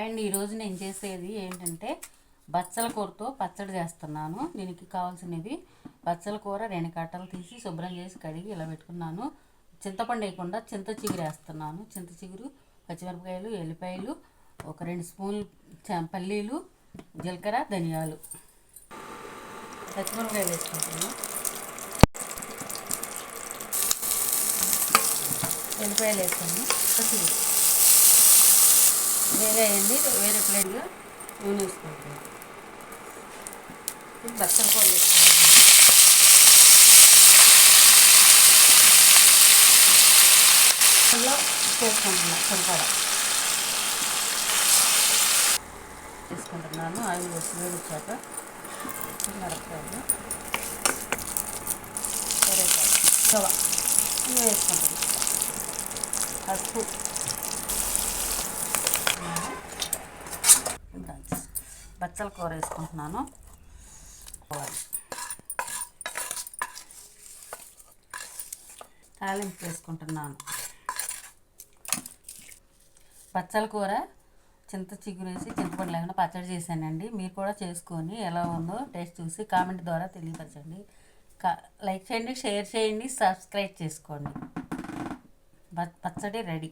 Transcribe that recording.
And ఈరోజు నేను చేసేది ఏంటంటే బచ్చల కూరతో పచ్చడి చేస్తున్నాను. దీనికి కావాల్సినవి బచ్చల కూర 2 కట్టలు తీసి శుభ్రం చేసి కడిగి ఇలా పెట్టుకున్నాను. చింతపండు వేయకుండా చింత చిగురు వేస్తున్నాను. చింత చిగురు, పచ్చిమిరపకాయలు, ఎల్లిపాయలు, ఒక 2 స్పూన్లు పల్లీలు, జీలకర్ర, ధనియాలు, పచ్చిమిరపకాయలు వేసుకుంటాను. ఎల్లిపాయలు వేస్తాను. చిగురు వేరేయండి. వేరే ప్లేట్గా నూనె వేసుకుంటాను. బచ్చల కూర వేసుకుంటాను. చేసుకుంటున్నాను. సరిపడా తీసుకుంటున్నాను. ఆయిల్ వేసి వేడిచ్చాక మిరపకాయలు, కరివేపాకు, ఇవి వేసుకుంటాను. పసుపు, బచ్చల కూర వేసుకుంటున్నాను. తాలింపు వేసుకుంటున్నాను. బచ్చల కూర చింత చిగురు వేసి చింతపండు లేకుండా పచ్చడి చేశానండి. మీరు కూడా చేసుకొని ఎలా ఉందో టేస్ట్ చూసి కామెంట్ ద్వారా తెలియపరచండి. లైక్ చేయండి, షేర్ చేయండి, సబ్స్క్రైబ్ చేసుకోండి. పచ్చడి రెడీ.